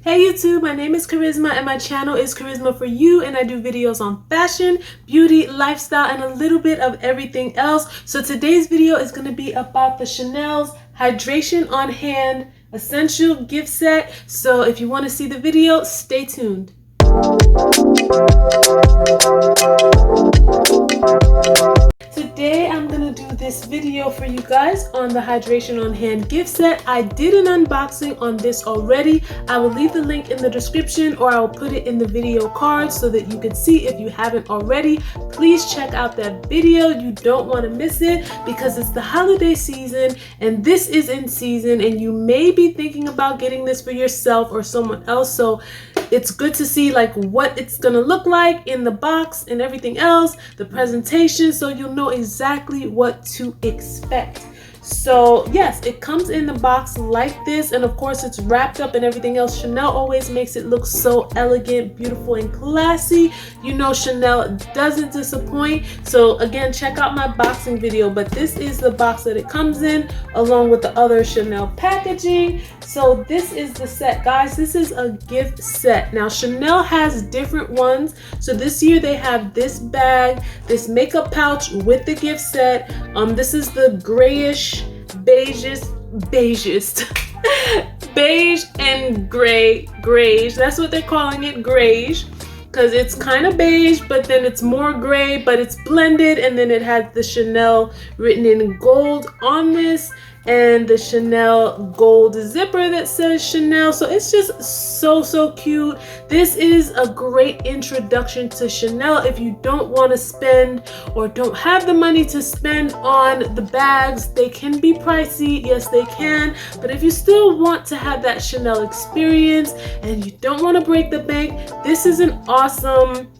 Hey YouTube, my name is Kharyzma and my channel is Kharyzma for you, and I do videos on fashion, beauty, lifestyle, and a little bit of everything else. So today's video is going to be about the Chanel's Hydration on Hand Essential Gift Set. So if you want to see the video, stay tuned. Today I'm going to do this video for you guys on the Hydration on Hand gift set. I did an unboxing on this already. I will leave the link in the description, or I will put it in the video card so that you can see if you haven't already. Please check out that video. You don't want to miss it because it's the holiday season and this is in season, and you may be thinking about getting this for yourself or someone else. So it's good to see like what it's gonna look like in the box and everything else, the presentation, so you'll know exactly what to expect. So yes, it comes in the box like this, and of course it's wrapped up and everything else. Chanel always makes it look so elegant, beautiful, and classy. You know Chanel doesn't disappoint. So again, check out my boxing video, but this is the box that it comes in along with the other Chanel packaging. So this is the set, guys. This is a gift set. Now Chanel has different ones. So this year they have this bag, this makeup pouch with the gift set. This is the grayish, beige and grayish. That's what they're calling it, grayish, because it's kind of beige, but then it's more gray, but it's blended, and then it has the Chanel written in gold on this, and the Chanel gold zipper that says Chanel. So it's just so cute. This is a great introduction to Chanel if you don't want to spend or don't have the money to spend on the bags. They can be pricey, yes they can, but if you still want to have that Chanel experience and you don't want to break the bank, this is an awesome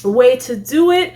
way to do it.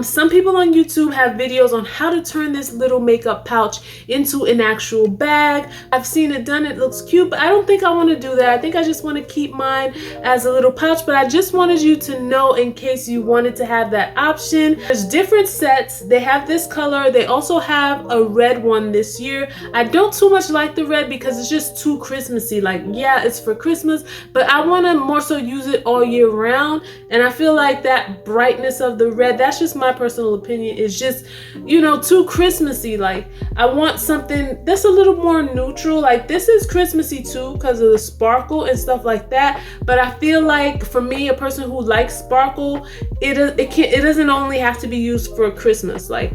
Some people on YouTube have videos on how to turn this little makeup pouch into an actual bag. I've seen it done, it looks cute, but I don't think I want to do that. I think I just want to keep mine as a little pouch, but I just wanted you to know in case you wanted to have that option. There's different sets. They have this color. They also have a red one this year. I don't too much like the red because it's just too Christmassy. Like, yeah, it's for Christmas, but I want to more so use it all year round, and I feel like that brightness of the red, that's just my personal opinion, is just, you know, too Christmassy. Like, I want something that's a little more neutral. Like, this is Christmassy too because of the sparkle and stuff like that, but I feel like for me, a person who likes sparkle, it doesn't only have to be used for Christmas. Like,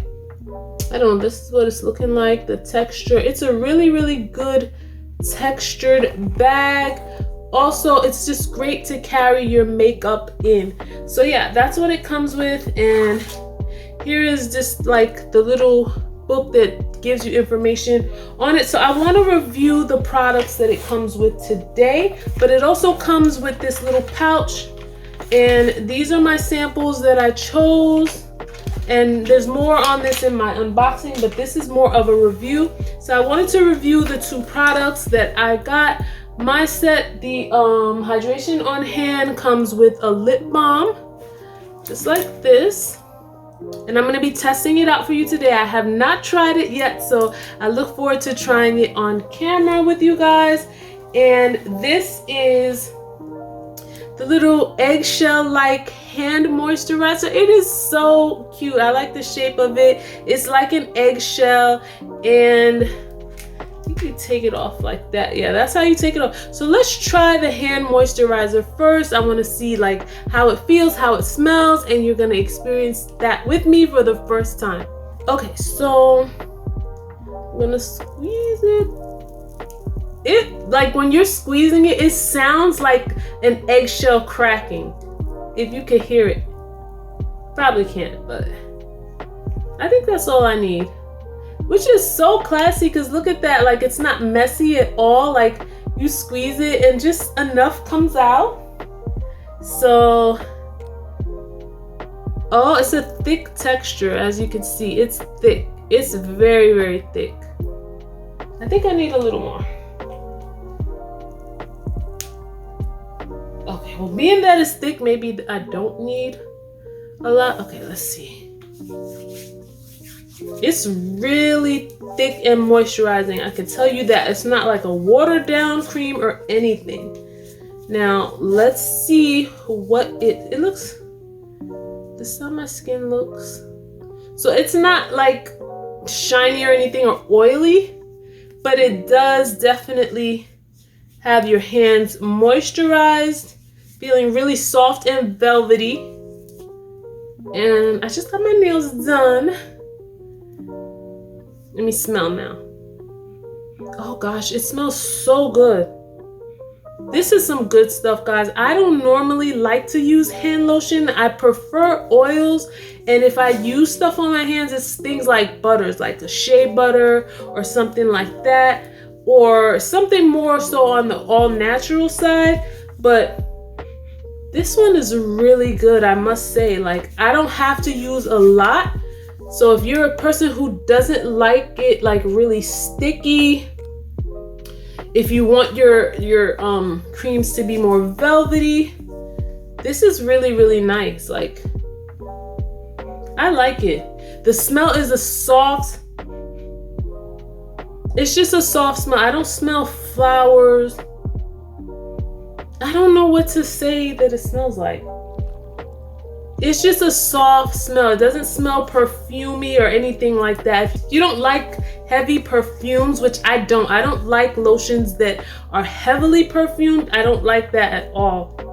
I don't know, this is what it's looking like, the texture. It's a really good textured bag. Also, it's just great to carry your makeup in. So yeah, that's what it comes with. And here is just like the little book that gives you information on it. So I want to review the products that it comes with today, but it also comes with this little pouch. And these are my samples that I chose. And there's more on this in my unboxing, but this is more of a review. So I wanted to review the two products that I got. My set, the Hydration on Hand, comes with a lip balm, just like this. And I'm going to be testing it out for you today. I have not tried it yet, so I look forward to trying it on camera with you guys. And this is the little eggshell-like hand moisturizer. It is so cute. I like the shape of it. It's like an eggshell, and you can take it off like that. Yeah, that's how you take it off. So let's try the hand moisturizer first. I want to see like how it feels, how it smells, and you're going to experience that with me for the first time. Okay, so I'm going to squeeze it. Like when you're squeezing it, it sounds like an eggshell cracking. If you can hear it. Probably can't, but I think that's all I need. Which is so classy, because look at that, like it's not messy at all. Like you squeeze it and just enough comes out. So, oh, it's a thick texture, as you can see. It's thick. It's very thick. I think I need a little more. Okay, well, being that it's thick, maybe I don't need a lot. Okay, let's see. It's really thick and moisturizing. I can tell you that. It's not like a watered down cream or anything. Now let's see what it looks. This is how my skin looks. So it's not like shiny or anything or oily, but it does definitely have your hands moisturized, feeling really soft and velvety. And I just got my nails done. Let me smell now. Oh gosh, it smells so good. This is some good stuff, guys. I don't normally like to use hand lotion. I prefer oils. And if I use stuff on my hands, it's things like butters, like a shea butter or something like that, or something more so on the all natural side. But this one is really good, I must say. Like, I don't have to use a lot. So if you're a person who doesn't like it like really sticky, if you want your creams to be more velvety, this is really, really nice. Like, I like it. The smell is a soft, it's just a soft smell. I don't smell flowers. I don't know what to say that it smells like. It's just a soft smell. It doesn't smell perfumey or anything like that. If you don't like heavy perfumes, which I don't like lotions that are heavily perfumed. I don't like that at all.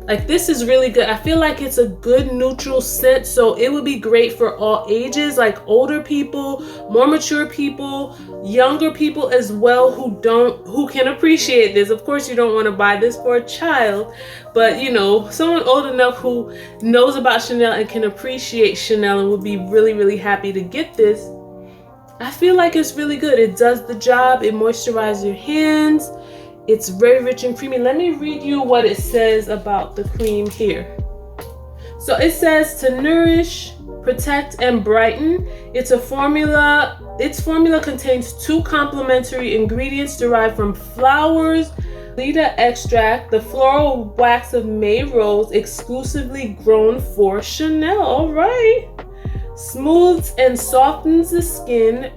Like, this is really good. I feel like it's a good neutral scent, so it would be great for all ages, like older people, more mature people, younger people as well who can appreciate this. Of course, you don't want to buy this for a child, but you know, someone old enough who knows about Chanel and can appreciate Chanel and would be really, really happy to get this. I feel like it's really good. It does the job. It moisturizes your hands. It's very rich and creamy. Let me read you what it says about the cream here. So it says to nourish, protect, and brighten. Its formula contains 2 complementary ingredients derived from flowers, Leda extract, the floral wax of May rose, exclusively grown for Chanel. All right. Smooths and softens the skin,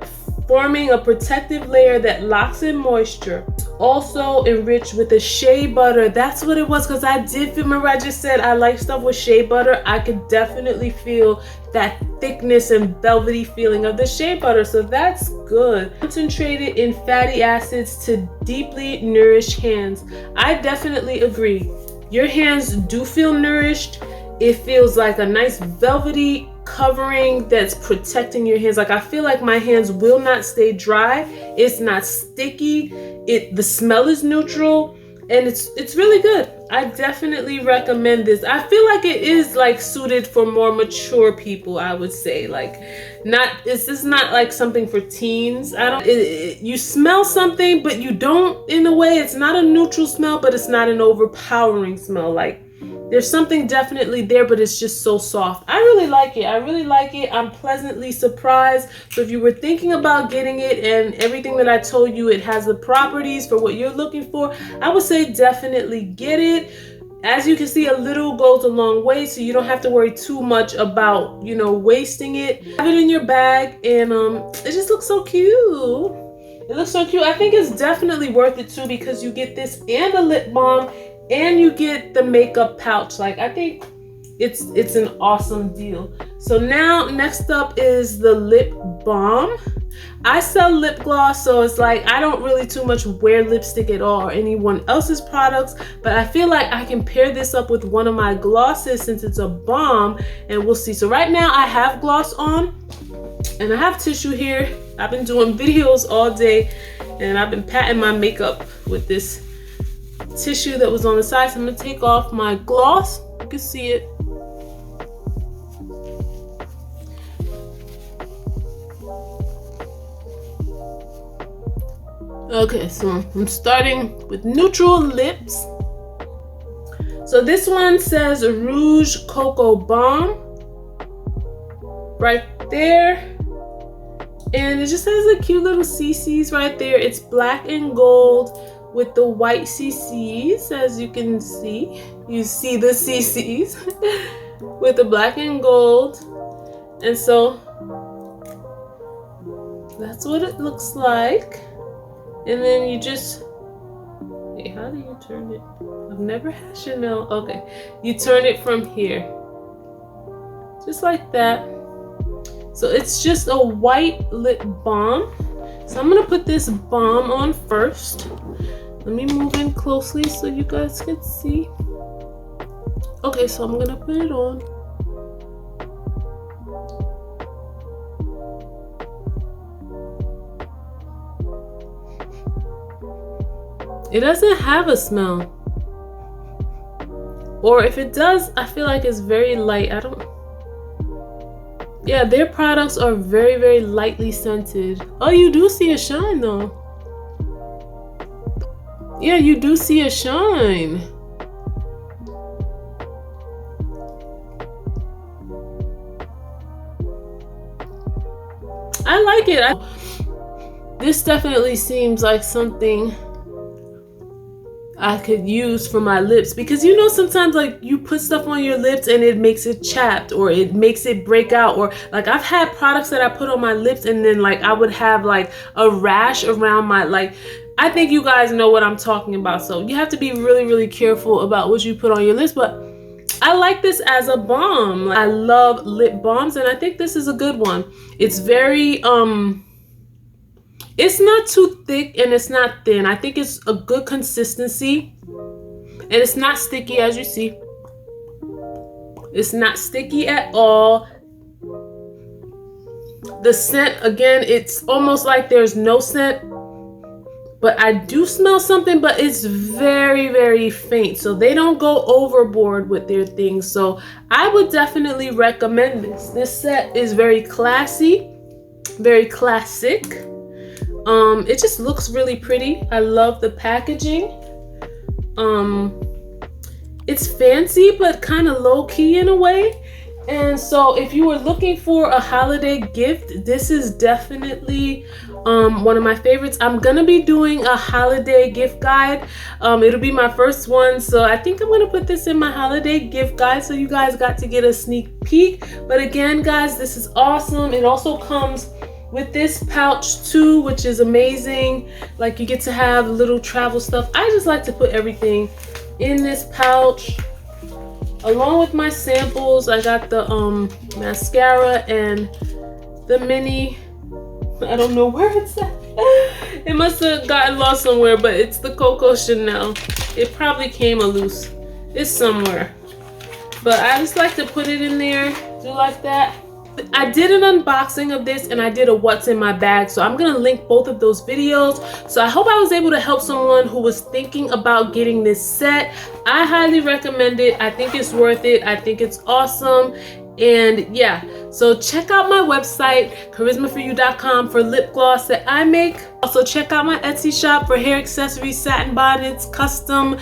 forming a protective layer that locks in moisture. Also enriched with a shea butter. That's what it was, because I did remember I just said I like stuff with shea butter. I could definitely feel that thickness and velvety feeling of the shea butter, so that's good. Concentrated in fatty acids to deeply nourish hands. I definitely agree. Your hands do feel nourished. It feels like a nice velvety covering that's protecting your hands. Like, I feel like my hands will not stay dry. It's not sticky. The smell is neutral, and it's really good. I definitely recommend this. I feel like it is like suited for more mature people, I would say. Like, this is not like something for teens. You smell something, but you don't, in a way. It's not a neutral smell, but it's not an overpowering smell. Like, there's something definitely there, but it's just so soft. I really like it. I really like it. I'm pleasantly surprised. So if you were thinking about getting it and everything that I told you, it has the properties for what you're looking for, I would say definitely get it. As you can see, a little goes a long way, so you don't have to worry too much about, you know, wasting it. Have it in your bag, and it just looks so cute. It looks so cute. I think it's definitely worth it too, because you get this and a lip balm, and you get the makeup pouch. Like, I think it's an awesome deal. So now, next up is the lip balm. I sell lip gloss, so it's like I don't really too much wear lipstick at all or anyone else's products, but I feel like I can pair this up with one of my glosses since it's a balm, and we'll see. So right now I have gloss on, and I have tissue here. I've been doing videos all day, and I've been patting my makeup with this tissue that was on the side. So I'm gonna take off my gloss. You can see it. Okay, so I'm starting with neutral lips. So this one says Rouge Cocoa Balm right there, and it just has a cute little CCs right there. It's black and gold with the white CCs, as you can see. You see the CCs with the black and gold. And so that's what it looks like. And then you just Wait, how do you turn it? I've never had Chanel. Okay, you turn it from here. Just like that. So it's just a white lip balm. So I'm gonna put this balm on first. Let me move in closely so you guys can see. Okay, so I'm gonna put it on. It doesn't have a smell. Or if it does, I feel like it's very light. Yeah, their products are very, very lightly scented. Oh, you do see a shine though. Yeah, you do see a shine. I like it. This definitely seems like something I could use for my lips, because you know sometimes like you put stuff on your lips and it makes it chapped or it makes it break out, or like I've had products that I put on my lips and then like I would have like a rash around my, like, I think you guys know what I'm talking about. So you have to be really, really careful about what you put on your lips, but I like this as a balm. I love lip balms and I think this is a good one. It's very it's not too thick and it's not thin. I think it's a good consistency. And it's not sticky, as you see. It's not sticky at all. The scent, again, it's almost like there's no scent. But I do smell something, but it's very, very faint. So they don't go overboard with their things. So I would definitely recommend this. This set is very classy, very classic. It just looks really pretty. I love the packaging. It's fancy but kind of low-key in a way. And so if you were looking for a holiday gift, this is definitely one of my favorites. I'm gonna be doing a holiday gift guide. It'll be my first one, so I think I'm gonna put this in my holiday gift guide so you guys got to get a sneak peek. But again, guys, this is awesome. It also comes with this pouch too, which is amazing. Like, you get to have little travel stuff. I just like to put everything in this pouch along with my samples. I got the mascara and the mini, I don't know where it's at. It must have gotten lost somewhere, but it's the Coco Chanel. It probably came loose. It's somewhere, but I just like to put it in there, do like that. I did an unboxing of this and I did a what's in my bag, so I'm gonna link both of those videos. So I hope I was able to help someone who was thinking about getting this set. I highly recommend it. I think it's worth it. I think it's awesome. And yeah, so check out my website, kharyzmaforyou.com, for lip gloss that I make. Also check out my Etsy shop for hair accessories, satin bonnets, custom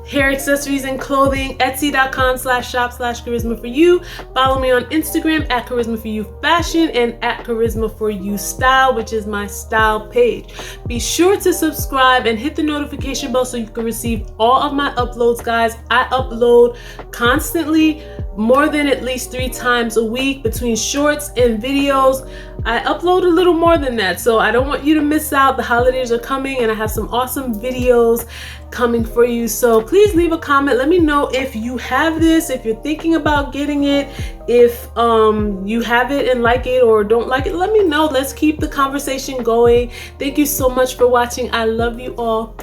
hair accessories and clothing, etsy.com/shop/kharyzmaforyou. Follow me on Instagram at kharyzmaforyou_fashion and at kharyzmaforyou_style, which is my style page. Be sure to subscribe and hit the notification bell so you can receive all of my uploads, guys. I upload constantly, more than at least 3 times a week between shorts and videos. I upload a little more than that, so I don't want you to miss out. The holidays are coming and I have some awesome videos coming for you. So please leave a comment. Let me know if you have this, if you're thinking about getting it, if you have it and like it or don't like it. Let me know. Let's keep the conversation going. Thank you so much for watching. I love you all.